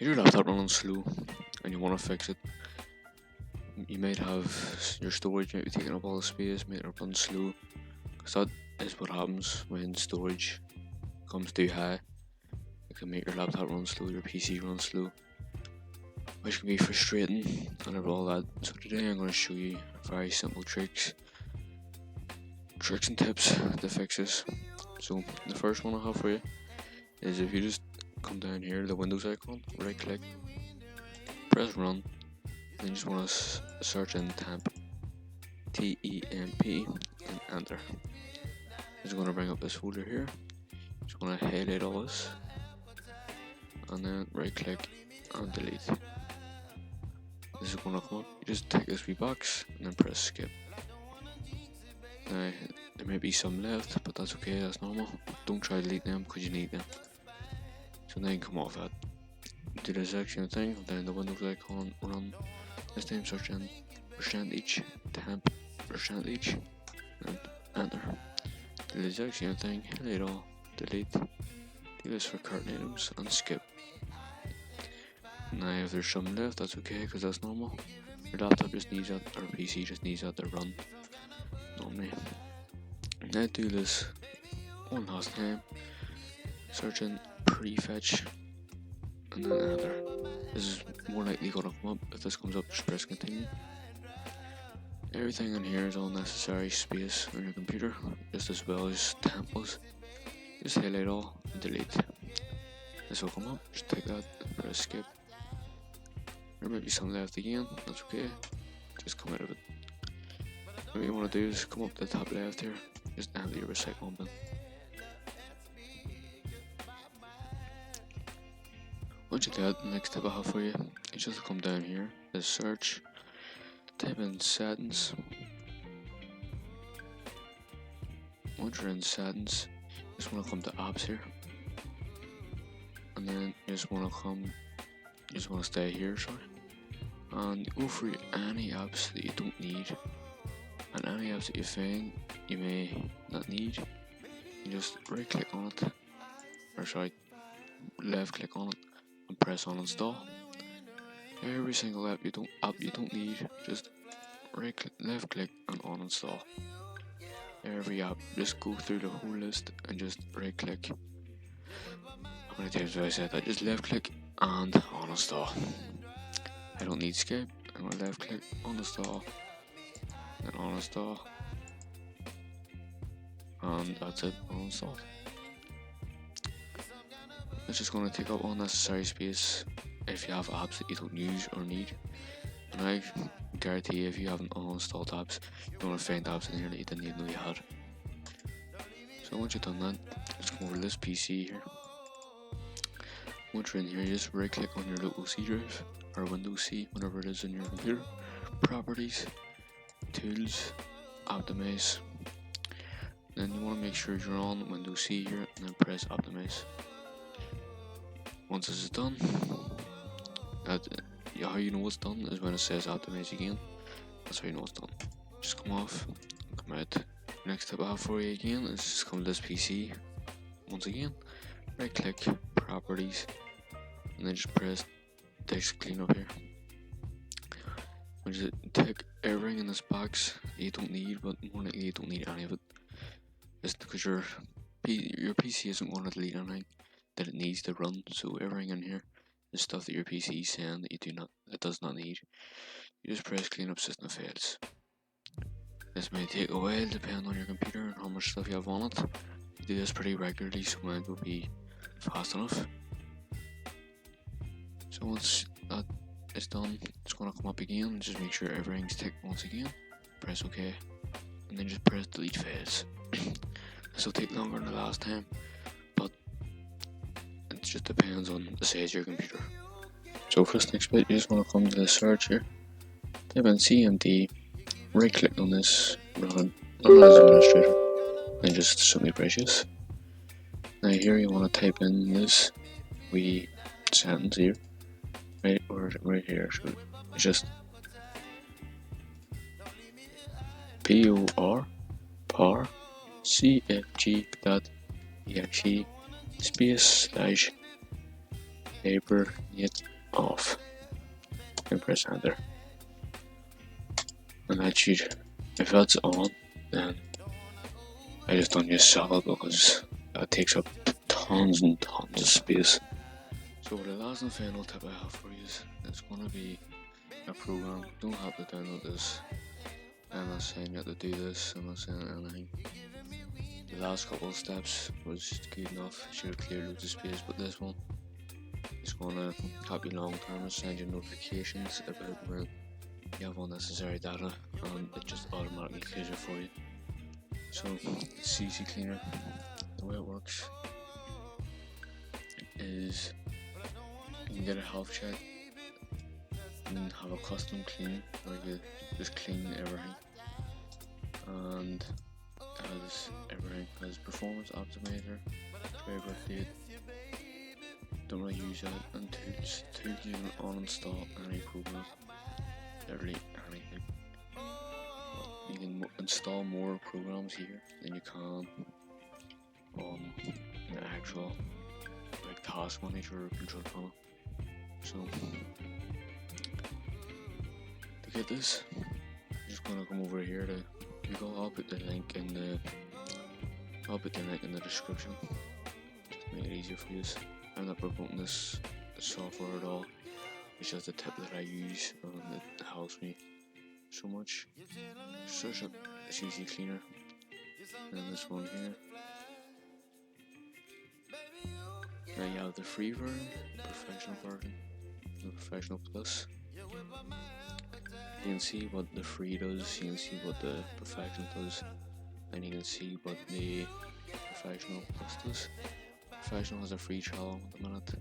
your laptop running slow and you want to fix it, you might have your storage might be taking up all the space, might run slow, because that is what happens when storage comes too high. It can make your laptop run slow, your PC run slow, which can be frustrating and all that. So today I'm going to show you very simple tricks and tips to fix this. So the first one I have for you is if you just come down here to the Windows icon, right click, press run, then you just want to search in temp, T-E-M-P, and enter. It's going to bring up this folder here. Just going to highlight all this and then right click and delete. This is going to come up. You just take this wee box and then press skip. Now there may be some left, but that's okay, that's normal. Don't try to delete them because you need them. So then come off that. Do the exact same thing, down the Windows icon, run. This time search in percentage, temp, percentage, and enter. Do the exact same thing, highlight all, delete. Do this for current items and skip. Now if there's some left, that's okay because that's normal. Your laptop just needs that, or PC just needs that to run normally. Now do this one last time. Search in prefetch and then enter. This is more likely going to come up. If this comes up, just press continue. Everything in here is all necessary space on your computer, just as well as temp was. Just highlight all and delete. This will come up, just take that and press skip. There might be some left again, that's okay. Just come out of it. What you want to do is come up to the top left here, just empty your recycling bin. Once you do that, the next tip I have for you is just come down here, is search, type in settings. Once you're in settings, you just want to come to apps here, and then you just want to stay here, sorry, and go for any apps that you don't need, and any apps that you find you may not need, you just right click on it, or sorry, left click on it and press on install. Every single app you don't need, just right click, left click and on install. Every app, just go through the whole list and just right click. How many times have I said that? Just left click and on install. I don't need Skype. I'm going to left click, on install, then on install, and that's it, on install. It's just going to take up unnecessary space if you have apps that you don't use or need. And I guarantee you, if you haven't uninstalled apps, you're going to find apps in here that you didn't even know you had. So once you've done that, just come over to this PC here. Once you're in here, you just right click on your local C drive, or Windows C, whatever it is in your computer. Properties, Tools, Optimize. Then you want to make sure you're on Windows C here, and then press Optimize. Once this is done, how you know it's done is when it says Optimize again. That's how you know it's done. Just come off, come out. Next tip I have for you again is just come to this PC. Once again, right click, Properties, and then just press Text Clean up here. When you take everything in this box that you don't need, but more likely you don't need any of it. Just because your PC isn't going to delete anything that it needs to run, so everything in here is stuff that your PC is saying that it does not need. You just press clean up system files. This may take a while depending on your computer and how much stuff you have on it. You do this pretty regularly, so mine will be fast enough. So once that is done, it's going to come up again and just make sure everything's ticked once again. Press OK, and then just press delete files. This will take longer than the last time, but it just depends on the size of your computer. So for this next bit, you just want to come to the search here, type in CMD, right click on this, run as administrator, and just simply press yes. Now here you want to type in this wee sentence here, right here, so it's just POR CFG.exe space / paper net off and press enter. And that should, if that's on, then I just don't use solid because that takes up tons and tons of space. So the last and final tip I have for you is it's going to be a program. You don't have to download this. I'm not saying you have to do this, I'm not saying anything. The last couple of steps was good enough, it should have cleared loads of space, but this one is going to help you long term and send you notifications about when you have unnecessary data, and it just automatically clears it for you. So ccleaner, the way it works is you can get a health check and have a custom clean where you just clean everything, and has everything, has performance optimizer, driver update. Don't really use that, and tools you can uninstall any program, literally anything. You can install more programs here than you can on an actual like task manager or control panel. So to get this, I'm just gonna come over here to Google. I'll put the link in the description. Just make it easier for you. I'm not promoting this software at all. It's just a tip that I use and it helps me so much. Search up ccleaner and this one here. Now you have the free version, professional version, and the professional plus. You can see what the free does, you can see what the professional does, and you can see what the professional plus does. Professional has a free trial at the minute,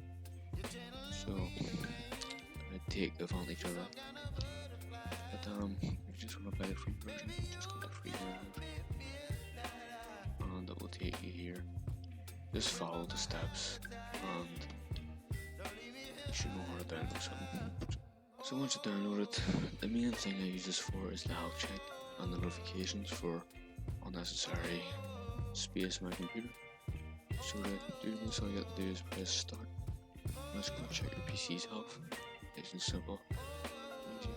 so I take advantage of that. But if you just want to buy the free version, just go to the free version, and it will take you here. Just follow the steps, and you should know how to download something. So once you download it, the main thing I use this for is the health check and the notifications for unnecessary space on my computer. So to do this, all you have to do is press start. Let's go check your PC's health. Nice and simple. Easy.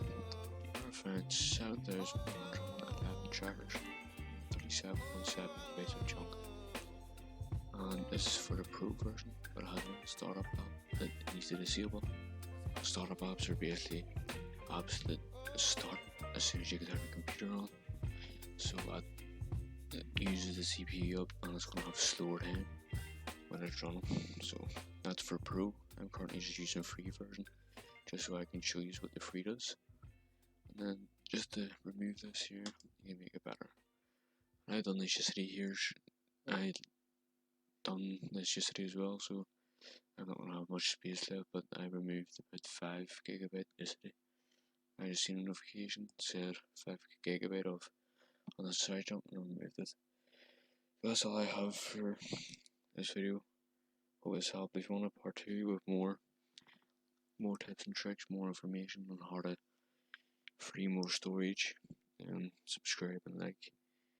Found 7,111 trackers, 37.7 gigabytes of junk. And this is for the pro version, but it has a startup app that needs to disable. Startup apps are basically apps that start as soon as you get your computer on, so it uses the CPU up and it's going to have slower time when it's running. So that's for pro. I'm currently just using free version just so I can show you what the free does. And then just to remove this here, you can make it better. I've done this yesterday here. I done this yesterday as well, so I'm not going to have much space left, but I removed about 5 GB yesterday. I just seen a notification said 5 GB of unnecessary junk and I removed it. But that's all I have for this video. Hope this helped. If you want a part 2 with more tips and tricks, more information on how to free more storage, then subscribe and like.